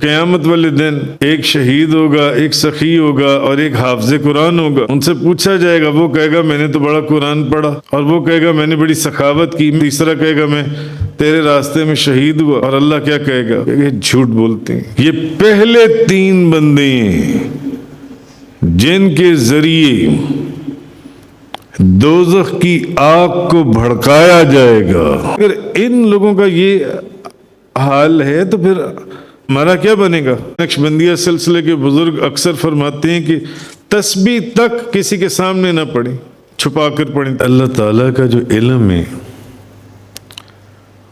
قیامت والے دن ایک شہید ہوگا، ایک سخی ہوگا اور ایک حافظ قرآن ہوگا. ان سے پوچھا جائے گا، وہ کہے گا میں نے تو بڑا قرآن پڑھا، اور وہ کہے گا میں نے بڑی سخاوت کی. تیسرا کہے گا میں تیرے راستے میں شہید ہوا. اور اللہ کیا کہے گا؟ یہ جھوٹ بولتے ہیں. یہ پہلے 3 بندے ہیں جن کے ذریعے دوزخ کی آگ کو بھڑکایا جائے گا. اگر ان لوگوں کا یہ حال ہے تو پھر ہمارا کیا بنے گا؟ نقشبندیہ سلسلے کے بزرگ اکثر فرماتے ہیں کہ تسبیح تک کسی کے سامنے نہ پڑھیں، چھپا کر پڑھیں. اللہ تعالیٰ کا جو علم ہے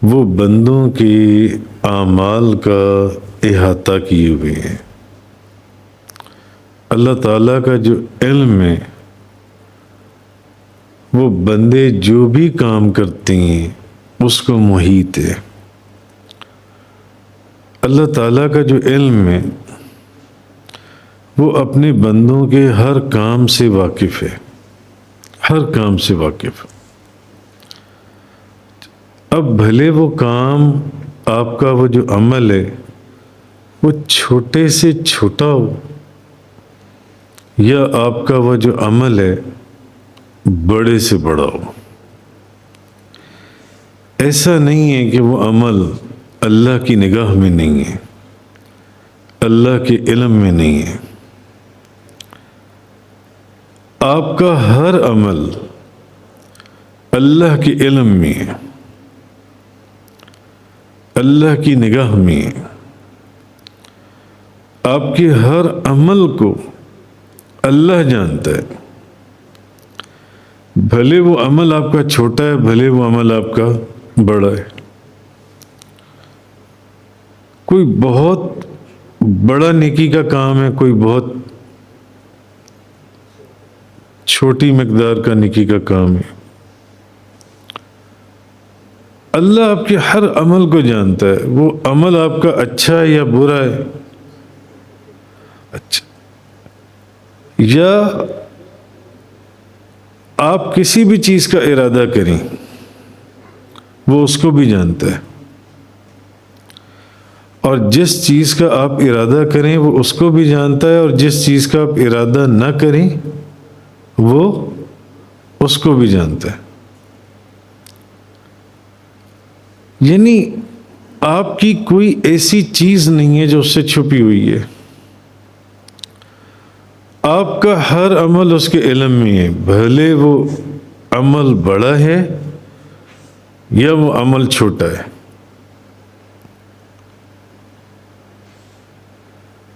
وہ بندوں کے اعمال کا احاطہ کیے ہوئے ہیں. اللہ تعالیٰ کا جو علم ہے وہ بندے جو بھی کام کرتے ہیں اس کو محیط ہے. اللہ تعالیٰ کا جو علم ہے وہ اپنے بندوں کے ہر کام سے واقف ہے، ہر کام سے واقف. اب بھلے وہ کام آپ کا وہ جو عمل ہے وہ چھوٹے سے چھوٹا ہو، یا آپ کا وہ جو عمل ہے بڑے سے بڑا ہو. ایسا نہیں ہے کہ وہ عمل اللہ کی نگاہ میں نہیں ہے، اللہ کے علم میں نہیں ہے. آپ کا ہر عمل اللہ کے علم میں ہے، اللہ کی نگاہ میں ہے. آپ کے ہر عمل کو اللہ جانتا ہے. بھلے وہ عمل آپ کا چھوٹا ہے، بھلے وہ عمل آپ کا بڑا ہے. کوئی بہت بڑا نیکی کا کام ہے، کوئی بہت چھوٹی مقدار کا نیکی کا کام ہے. اللہ آپ کے ہر عمل کو جانتا ہے. وہ عمل آپ کا اچھا ہے یا برا ہے، اچھا یا آپ کسی بھی چیز کا ارادہ کریں وہ اس کو بھی جانتا ہے. اور جس چیز کا آپ ارادہ کریں وہ اس کو بھی جانتا ہے، اور جس چیز کا آپ ارادہ نہ کریں وہ اس کو بھی جانتا ہے. یعنی آپ کی کوئی ایسی چیز نہیں ہے جو اس سے چھپی ہوئی ہے. آپ کا ہر عمل اس کے علم میں ہے، بھلے وہ عمل بڑا ہے یا وہ عمل چھوٹا ہے.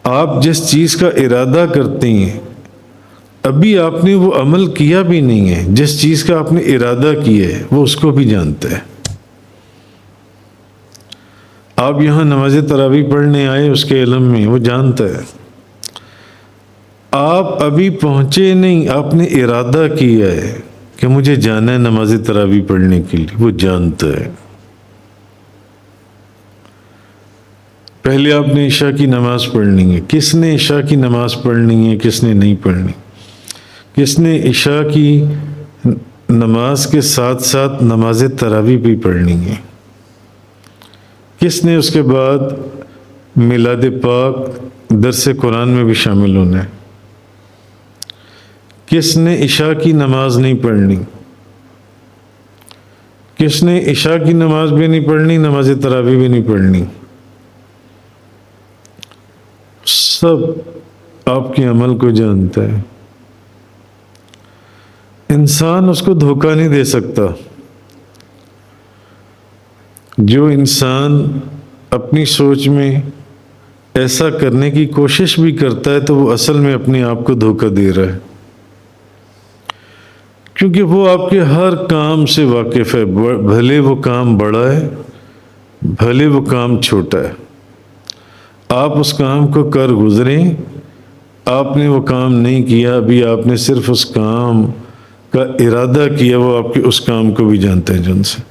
آپ جس چیز کا ارادہ کرتے ہیں ابھی آپ نے وہ عمل کیا بھی نہیں ہے، جس چیز کا آپ نے ارادہ کیا ہے وہ اس کو بھی جانتا ہے. آپ یہاں نماز تراویح پڑھنے آئے، اس کے علم میں وہ جانتا ہے. آپ ابھی پہنچے نہیں، آپ نے ارادہ کیا ہے کہ مجھے جانا ہے نماز تراویح پڑھنے کے لیے، وہ جانتا ہے. پہلے آپ نے عشاء کی نماز پڑھنی ہے، کس نے عشاء کی نماز پڑھنی ہے، کس نے نہیں پڑھنی، کس نے عشاء کی نماز کے ساتھ ساتھ نماز تراویح بھی پڑھنی ہے، کس نے اس کے بعد میلاد پاک درس قرآن میں بھی شامل ہونا ہے، کس نے عشاء کی نماز نہیں پڑھنی، کس نے عشاء کی نماز بھی نہیں پڑھنی، نماز تراویح بھی نہیں پڑھنی. سب آپ کے عمل کو جانتا ہے. انسان اس کو دھوکہ نہیں دے سکتا. جو انسان اپنی سوچ میں ایسا کرنے کی کوشش بھی کرتا ہے تو وہ اصل میں اپنے آپ کو دھوکہ دے رہا ہے، کیونکہ وہ آپ کے ہر کام سے واقف ہے، بھلے وہ کام بڑا ہے بھلے وہ کام چھوٹا ہے. آپ اس کام کو کر گزریں، آپ نے وہ کام نہیں کیا، ابھی آپ نے صرف اس کام کا ارادہ کیا، وہ آپ کے اس کام کو بھی جانتے ہیں جن سے.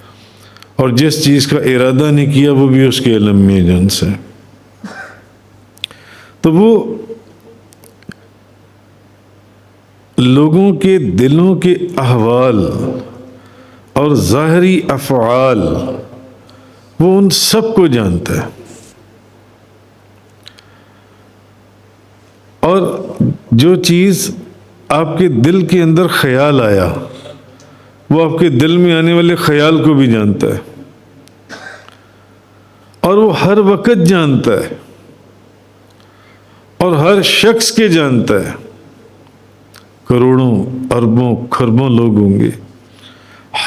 اور جس چیز کا ارادہ نہیں کیا وہ بھی اس کے علم میں جن سے. تو وہ لوگوں کے دلوں کے احوال اور ظاہری افعال وہ ان سب کو جانتا ہے. اور جو چیز آپ کے دل کے اندر خیال آیا وہ آپ کے دل میں آنے والے خیال کو بھی جانتا ہے، اور وہ ہر وقت جانتا ہے اور ہر شخص کے جانتا ہے۔ کروڑوں اربوں خربوں لوگ ہوں گے،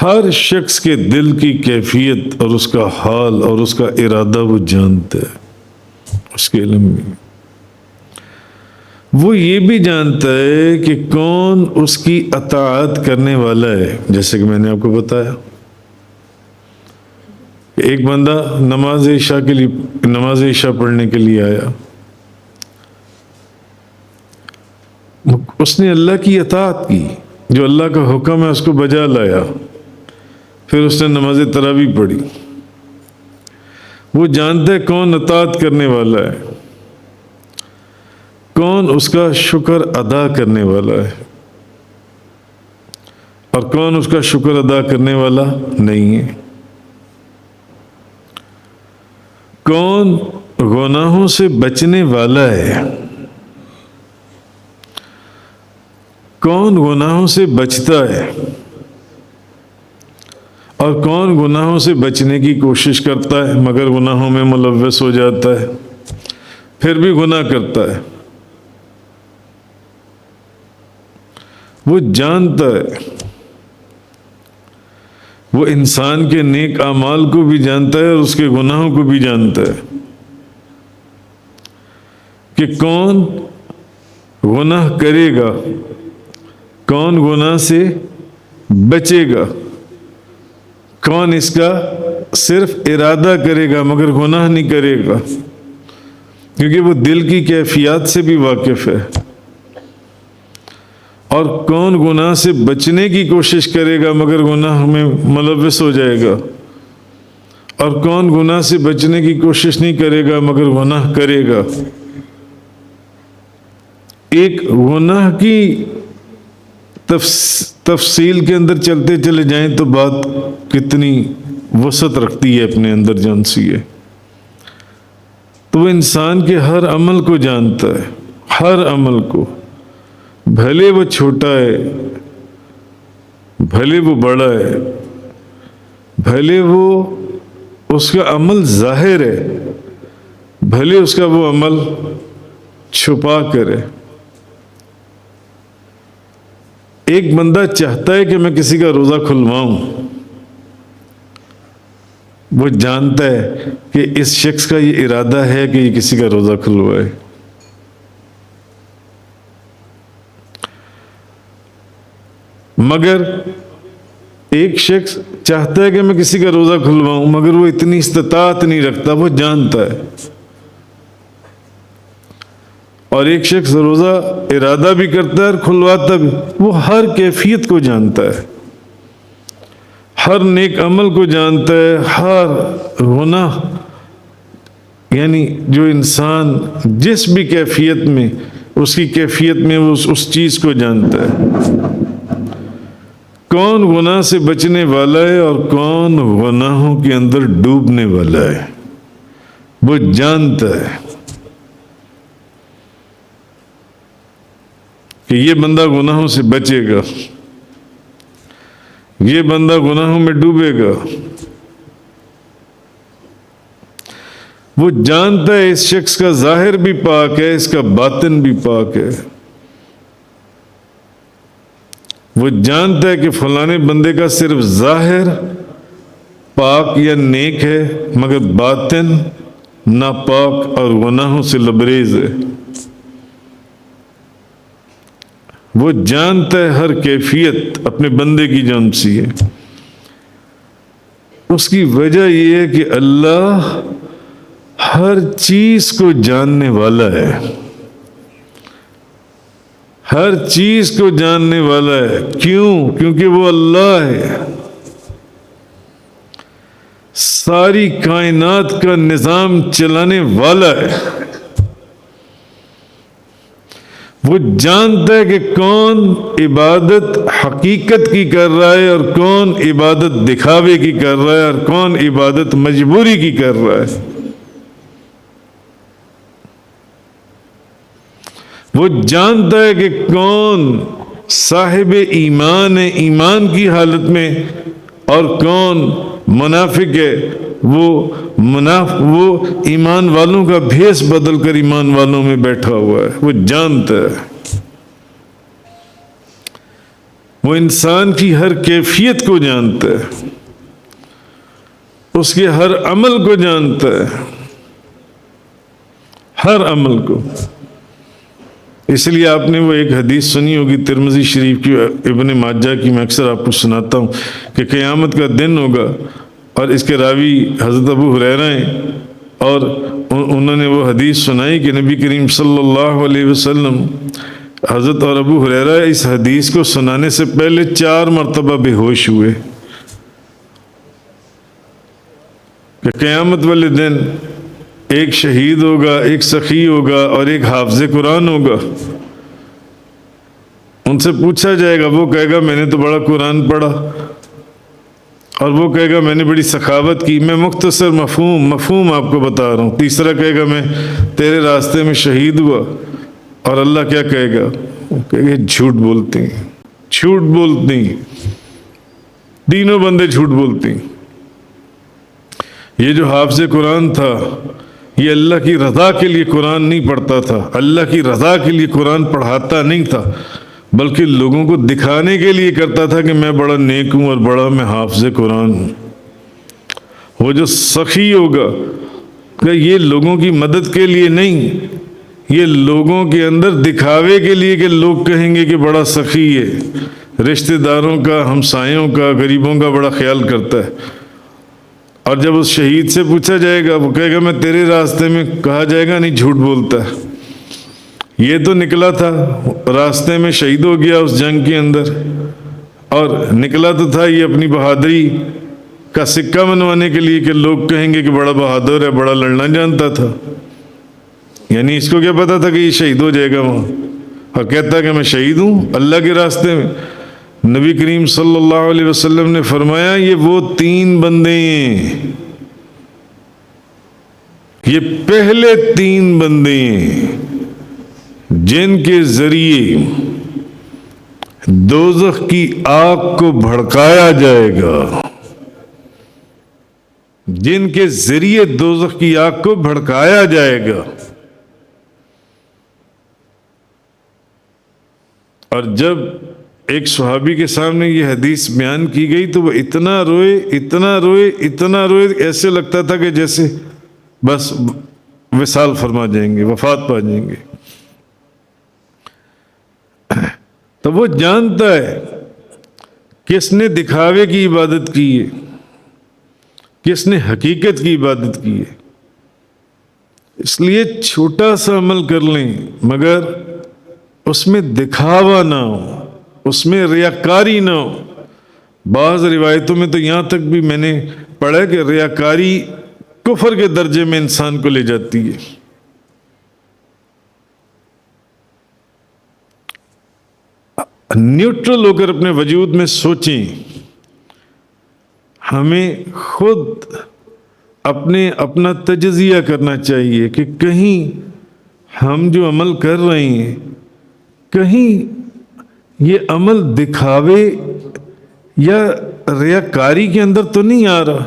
ہر شخص کے دل کی کیفیت اور اس کا حال اور اس کا ارادہ وہ جانتا ہے، اس کے علم میں۔ وہ یہ بھی جانتا ہے کہ کون اس کی اطاعت کرنے والا ہے، جیسے کہ میں نے آپ کو بتایا کہ ایک بندہ نماز عشاء پڑھنے کے لیے آیا، اس نے اللہ کی اطاعت کی، جو اللہ کا حکم ہے اس کو بجا لایا، پھر اس نے نماز تراویح پڑھی۔ وہ جانتا ہے کون اطاعت کرنے والا ہے، کون اس کا شکر ادا کرنے والا ہے اور کون اس کا شکر ادا کرنے والا نہیں ہے، کون گناہوں سے بچنے والا ہے، کون گناہوں سے بچتا ہے اور کون گناہوں سے بچنے کی کوشش کرتا ہے مگر گناہوں میں ملوث ہو جاتا ہے، پھر بھی گناہ کرتا ہے۔ وہ جانتا ہے، وہ انسان کے نیک اعمال کو بھی جانتا ہے اور اس کے گناہوں کو بھی جانتا ہے کہ کون گناہ کرے گا، کون گناہ سے بچے گا، کون اس کا صرف ارادہ کرے گا مگر گناہ نہیں کرے گا، کیونکہ وہ دل کی کیفیات سے بھی واقف ہے، اور کون گناہ سے بچنے کی کوشش کرے گا مگر گناہ میں ملوث ہو جائے گا، اور کون گناہ سے بچنے کی کوشش نہیں کرے گا مگر گناہ کرے گا۔ ایک گناہ کی تفصیل کے اندر چلتے چلے جائیں تو بات کتنی وسعت رکھتی ہے اپنے اندر جانسی ہے۔ تو وہ انسان کے ہر عمل کو جانتا ہے، ہر عمل کو، بھلے وہ چھوٹا ہے، بھلے وہ بڑا ہے، بھلے وہ اس کا عمل ظاہر ہے، بھلے اس کا وہ عمل چھپا کرے۔ ایک بندہ چاہتا ہے کہ میں کسی کا روزہ کھلواؤں، وہ جانتا ہے کہ اس شخص کا یہ ارادہ ہے کہ یہ کسی کا روزہ کھلوائے، مگر ایک شخص چاہتا ہے کہ میں کسی کا روزہ کھلواؤں مگر وہ اتنی استطاعت نہیں رکھتا، وہ جانتا ہے۔ اور ایک شخص روزہ ارادہ بھی کرتا ہے اور کھلواتا بھی، وہ ہر کیفیت کو جانتا ہے، ہر نیک عمل کو جانتا ہے، ہر گناہ، یعنی جو انسان جس بھی کیفیت میں، اس کی کیفیت میں وہ اس چیز کو جانتا ہے، کون گناہ سے بچنے والا ہے اور کون گناہوں کے اندر ڈوبنے والا ہے، وہ جانتا ہے کہ یہ بندہ گناہوں سے بچے گا، یہ بندہ گناہوں میں ڈوبے گا۔ وہ جانتا ہے اس شخص کا ظاہر بھی پاک ہے، اس کا باطن بھی پاک ہے۔ وہ جانتا ہے کہ فلانے بندے کا صرف ظاہر پاک یا نیک ہے مگر باطن ناپاک اور گناہوں سے لبریز ہے۔ وہ جانتا ہے ہر کیفیت اپنے بندے کی جانسی ہے۔ اس کی وجہ یہ ہے کہ اللہ ہر چیز کو جاننے والا ہے، ہر چیز کو جاننے والا ہے۔ کیوں؟ کیونکہ وہ اللہ ہے، ساری کائنات کا نظام چلانے والا ہے۔ وہ جانتا ہے کہ کون عبادت حقیقت کی کر رہا ہے اور کون عبادت دکھاوے کی کر رہا ہے اور کون عبادت مجبوری کی کر رہا ہے۔ وہ جانتا ہے کہ کون صاحب ایمان ہے ایمان کی حالت میں اور کون منافق ہے، وہ ایمان والوں کا بھیس بدل کر ایمان والوں میں بیٹھا ہوا ہے، وہ جانتا ہے، وہ انسان کی ہر کیفیت کو جانتا ہے، اس کے ہر عمل کو جانتا ہے، ہر عمل کو۔ اس لیے آپ نے وہ ایک حدیث سنی ہوگی ترمذی شریف کی، ابن ماجہ کی، میں اکثر آپ کو سناتا ہوں کہ قیامت کا دن ہوگا اور اس کے راوی حضرت ابو ہریرہ ہیں، اور انہوں نے وہ حدیث سنائی کہ نبی کریم صلی اللہ علیہ وسلم، حضرت اور ابو ہریرہ اس حدیث کو سنانے سے پہلے 4 مرتبہ بے ہوش ہوئے کہ قیامت والے دن ایک شہید ہوگا، ایک سخی ہوگا اور ایک حافظ قرآن ہوگا۔ ان سے پوچھا جائے گا، وہ کہے گا میں نے تو بڑا قرآن پڑھا، اور وہ کہے گا میں نے بڑی سخاوت کی۔ میں مختصر مفہوم آپ کو بتا رہا ہوں۔ تیسرا کہے گا میں تیرے راستے میں شہید ہوا، اور اللہ کیا کہے گا؟ وہ کہے گا جھوٹ بولتی ہیں، جھوٹ بولتی ہیں، تینوں بندے جھوٹ بولتی ہیں۔ یہ جو حافظ قرآن تھا یہ اللہ کی رضا کے لیے قرآن نہیں پڑھتا تھا، اللہ کی رضا کے لیے قرآن پڑھاتا نہیں تھا، بلکہ لوگوں کو دکھانے کے لیے کرتا تھا کہ میں بڑا نیک ہوں اور بڑا میں حافظ قرآن ہوں۔ وہ جو سخی ہوگا کہ یہ لوگوں کی مدد کے لیے نہیں، یہ لوگوں کے اندر دکھاوے کے لیے کہ لوگ کہیں گے کہ بڑا سخی ہے، رشتہ داروں کا، ہمسایوں کا، غریبوں کا بڑا خیال کرتا ہے۔ اور جب اس شہید سے پوچھا جائے گا وہ کہے گا میں تیرے راستے میں، کہا جائے گا نہیں جھوٹ بولتا ہے، یہ تو نکلا تھا راستے میں شہید ہو گیا اس جنگ کے اندر، اور نکلا تو تھا یہ اپنی بہادری کا سکہ بنوانے کے لیے کہ لوگ کہیں گے کہ بڑا بہادر ہے، بڑا لڑنا جانتا تھا۔ یعنی اس کو کیا پتا تھا کہ یہ شہید ہو جائے گا وہاں، اور کہتا ہے کہ میں شہید ہوں اللہ کے راستے میں۔ نبی کریم صلی اللہ علیہ وسلم نے فرمایا یہ وہ 3 بندے ہیں، یہ پہلے 3 بندے ہیں جن کے ذریعے دوزخ کی آگ کو بھڑکایا جائے گا، جن کے ذریعے دوزخ کی آگ کو بھڑکایا جائے گا۔ اور جب ایک صحابی کے سامنے یہ حدیث بیان کی گئی تو وہ اتنا روئے، ایسے لگتا تھا کہ جیسے بس وصال فرما جائیں گے، وفات پا جائیں گے۔ تو وہ جانتا ہے کس نے دکھاوے کی عبادت کی ہے، کس نے حقیقت کی عبادت کی ہے۔ اس لیے چھوٹا سا عمل کر لیں مگر اس میں دکھاوا نہ ہو، اس میں ریاکاری نہ ہو۔ بعض روایتوں میں تو یہاں تک بھی میں نے پڑھا کہ ریاکاری کفر کے درجے میں انسان کو لے جاتی ہے۔ نیوٹرل ہو کر اپنے وجود میں سوچیں، ہمیں خود اپنا تجزیہ کرنا چاہیے کہ کہیں ہم جو عمل کر رہے ہیں کہیں یہ عمل دکھاوے یا ریاکاری کے اندر تو نہیں آ رہا،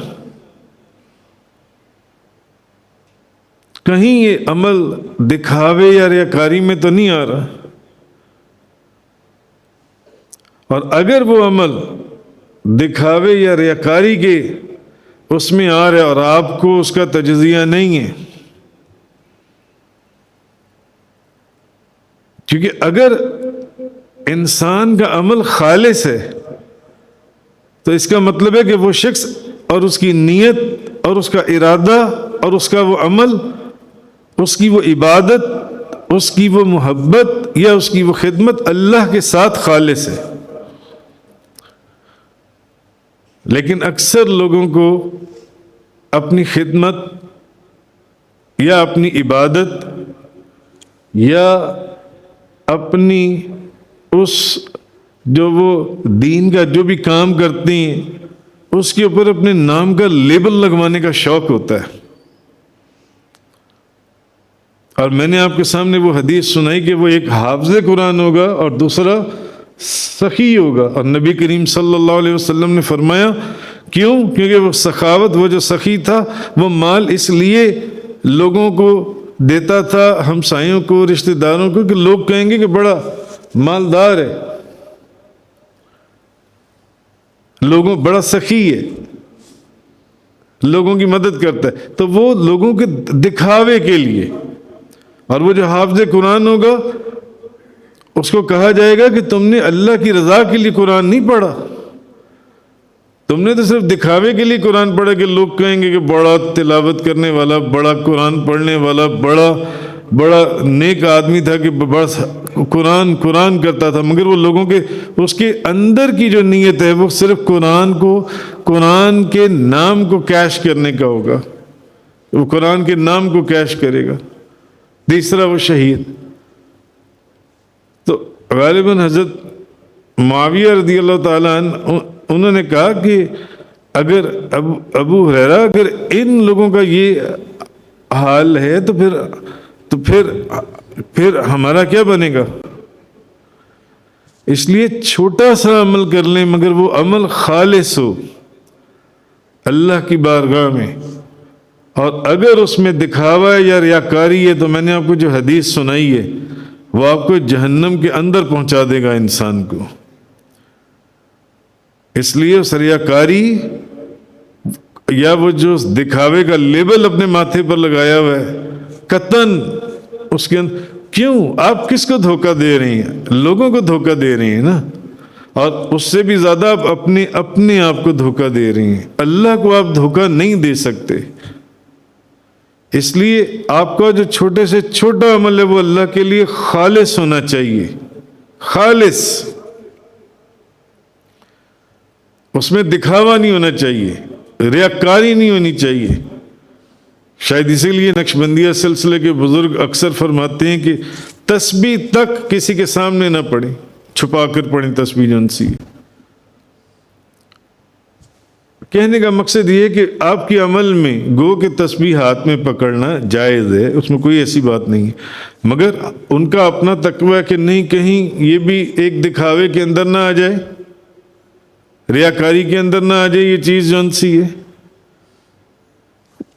کہیں یہ عمل دکھاوے یا ریاکاری میں تو نہیں آ رہا۔ اور اگر وہ عمل دکھاوے یا ریاکاری کے اس میں آ رہا ہے اور آپ کو اس کا تجزیہ نہیں ہے، کیونکہ اگر انسان کا عمل خالص ہے تو اس کا مطلب ہے کہ وہ شخص اور اس کی نیت اور اس کا ارادہ اور اس کا وہ عمل، اس کی وہ عبادت، اس کی وہ محبت یا اس کی وہ خدمت اللہ کے ساتھ خالص ہے۔ لیکن اکثر لوگوں کو اپنی خدمت یا اپنی عبادت یا اپنی اس جو وہ دین کا جو بھی کام کرتی ہیں اس کے اوپر اپنے نام کا لیبل لگوانے کا شوق ہوتا ہے، اور میں نے آپ کے سامنے وہ حدیث سنائی کہ وہ ایک حافظ قرآن ہوگا اور دوسرا سخی ہوگا، اور نبی کریم صلی اللہ علیہ وسلم نے فرمایا کیوں؟ کیونکہ وہ سخاوت، وہ جو سخی تھا وہ مال اس لیے لوگوں کو دیتا تھا، ہمسایوں کو، رشتہ داروں کو، کہ لوگ کہیں گے کہ بڑا مالدار ہے، لوگوں بڑا سخی ہے، لوگوں کی مدد کرتا ہے، تو وہ لوگوں کے دکھاوے کے لیے۔ اور وہ جو حافظ قرآن ہوگا اس کو کہا جائے گا کہ تم نے اللہ کی رضا کے لیے قرآن نہیں پڑھا، تم نے تو صرف دکھاوے کے لیے قرآن پڑھا کہ لوگ کہیں گے کہ بڑا تلاوت کرنے والا، بڑا قرآن پڑھنے والا، بڑا نیک آدمی تھا کہ بڑا قرآن کرتا تھا، مگر وہ لوگوں کے اس کے اندر کی جو نیت ہے وہ صرف قرآن کے نام کو کیش کرنے کا ہوگا، وہ قرآن کے نام کو کیش کرے گا۔ تیسرا وہ شہید۔ تو غالباً حضرت معاویہ رضی اللہ تعالیٰ عنہ انہوں نے کہا کہ اگر ابو ہریرہ اگر ان لوگوں کا یہ حال ہے تو پھر ہمارا کیا بنے گا؟ اس لیے چھوٹا سا عمل کر لیں مگر وہ عمل خالص ہو اللہ کی بارگاہ میں، اور اگر اس میں دکھاوا ہے یا ریاکاری ہے تو میں نے آپ کو جو حدیث سنائی ہے وہ آپ کو جہنم کے اندر پہنچا دے گا انسان کو۔ اس لیے اس ریاکاری یا وہ جو دکھاوے کا لیبل اپنے ماتھے پر لگایا ہوا ہے، قطعاً اس کے اندر کیوں؟ آپ کس کو دھوکہ دے رہی ہیں؟ لوگوں کو دھوکہ دے رہی ہیں نا، اور اس سے بھی زیادہ آپ اپنے آپ کو دھوکہ دے رہی ہیں۔ اللہ کو آپ دھوکہ نہیں دے سکتے، اس لیے آپ کا جو چھوٹے سے چھوٹا عمل ہے وہ اللہ کے لیے خالص ہونا چاہیے، خالص، اس میں دکھاوا نہیں ہونا چاہیے، ریاکاری نہیں ہونی چاہیے۔ شاید اسی لیے نقشبندیہ سلسلے کے بزرگ اکثر فرماتے ہیں کہ تسبیح تک کسی کے سامنے نہ پڑھیں، چھپا کر پڑھیں تسبیح جون سی۔ کہنے کا مقصد یہ ہے کہ آپ کے عمل میں گو کہ تسبیح ہاتھ میں پکڑنا جائز ہے، اس میں کوئی ایسی بات نہیں ہے، مگر ان کا اپنا تقوی ہے کہ نہیں کہیں یہ بھی ایک دکھاوے کے اندر نہ آ جائے، ریاکاری کے اندر نہ آ جائے یہ چیز جون سی ہے۔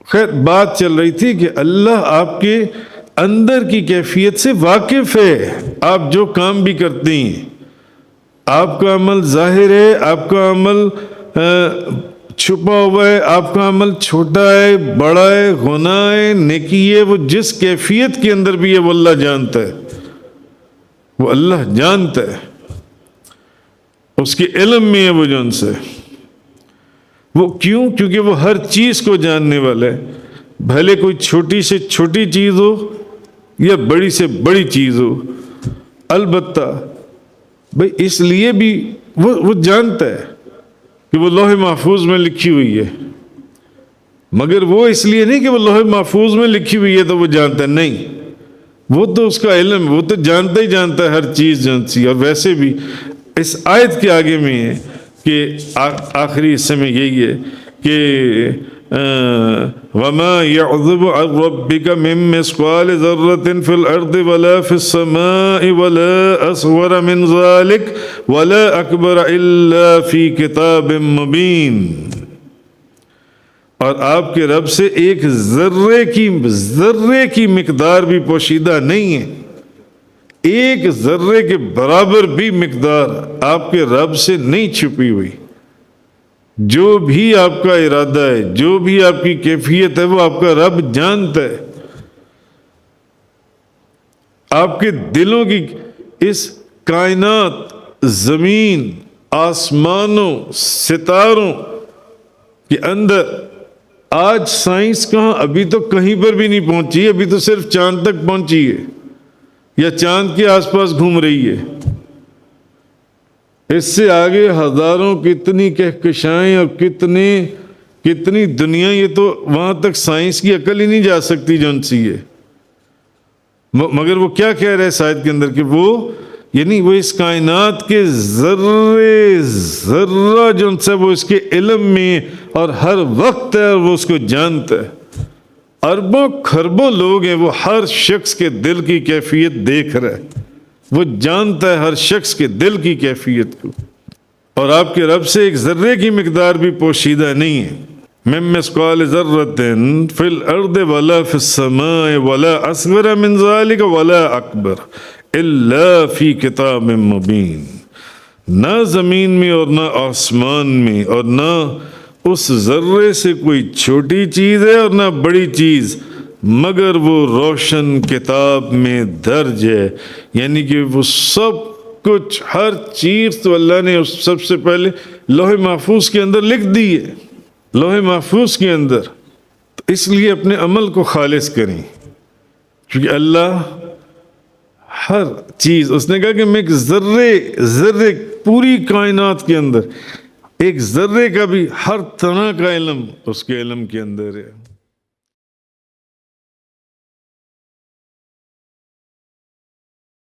خیر بات چل رہی تھی کہ اللہ آپ کے اندر کی کیفیت سے واقف ہے، آپ جو کام بھی کرتے ہیں، آپ کا عمل ظاہر ہے، آپ کا عمل چھپا ہوا ہے، آپ کا عمل چھوٹا ہے، بڑا ہے، گناہ ہے، نیکی ہے، وہ جس کیفیت کے اندر بھی ہے وہ اللہ جانتا ہے، وہ اللہ جانتا ہے، اس کے علم میں ہے وہ جون سے۔ وہ کیوں؟ کیونکہ وہ ہر چیز کو جاننے والا ہے، بھلے کوئی چھوٹی سے چھوٹی چیز ہو یا بڑی سے بڑی چیز ہو، البتہ بھئی اس لیے بھی وہ جانتا ہے کہ وہ لوح محفوظ میں لکھی ہوئی ہے، مگر وہ اس لیے نہیں کہ وہ لوح محفوظ میں لکھی ہوئی ہے تو وہ جانتا ہے، نہیں، وہ تو اس کا علم، وہ تو جانتا ہی جانتا ہے ہر چیز جانتی۔ اور ویسے بھی اس آیت کے آگے میں ہے کہ آخری حصے میں یہی ہے کہ وَمَا يَعْذُبُ عَنْ رَبِّكَ مِن مِّثْقَالِ ذَرَّةٍ فِي الْأَرْضِ وَلَا فِي السَّمَاءِ وَلَا أَصْغَرَ مِن ذَلِكَ وَلَا أَكْبَرَ إِلَّا فِي كِتَابٍ مُّبِينٍ۔ اور آپ کے رب سے ایک ذرے کی مقدار بھی پوشیدہ نہیں ہے، ایک ذرے کے برابر بھی مقدار آپ کے رب سے نہیں چھپی ہوئی۔ جو بھی آپ کا ارادہ ہے، جو بھی آپ کی کیفیت ہے وہ آپ کا رب جانتا ہے۔ آپ کے دلوں کی اس کائنات، زمین، آسمانوں، ستاروں کے اندر آج سائنس کہاں، ابھی تو کہیں پر بھی نہیں پہنچی، ابھی تو صرف چاند تک پہنچی ہے یا چاند کے آس پاس گھوم رہی ہے۔ اس سے آگے ہزاروں کتنی کہکشائیں اور کتنی دنیا، یہ تو وہاں تک سائنس کی عقل ہی نہیں جا سکتی جون سی ہے۔ مگر وہ کیا کہہ رہے اس آیت کے اندر کہ وہ یعنی وہ اس کائنات کے ذرہ جون سا وہ اس کے علم میں اور ہر وقت ہے اور وہ اس کو جانتا ہے۔ اربوں خربوں لوگ ہیں، وہ ہر شخص کے دل کی کیفیت دیکھ رہا ہے، وہ جانتا ہے ہر شخص کے دل کی کیفیت کو، اور آپ کے رب سے ایک ذرے کی مقدار بھی پوشیدہ نہیں ہے۔ من مثقال ذرۃ فی الارض ولا فی السماء ولا اصغر من ذلک ولا اکبر الا فی کتاب مبین۔ نہ زمین میں اور نہ آسمان میں اور نہ اس ذرے سے کوئی چھوٹی چیز ہے اور نہ بڑی چیز، مگر وہ روشن کتاب میں درج ہے۔ یعنی کہ وہ سب کچھ، ہر چیز تو اللہ نے سب سے پہلے لوح محفوظ کے اندر لکھ دی ہے، لوح محفوظ کے اندر۔ تو اس لیے اپنے عمل کو خالص کریں، کیونکہ اللہ ہر چیز، اس نے کہا کہ میں ایک ذرے پوری کائنات کے اندر ایک ذرے کا بھی ہر طرح کا علم اس کے علم کے اندر ہے۔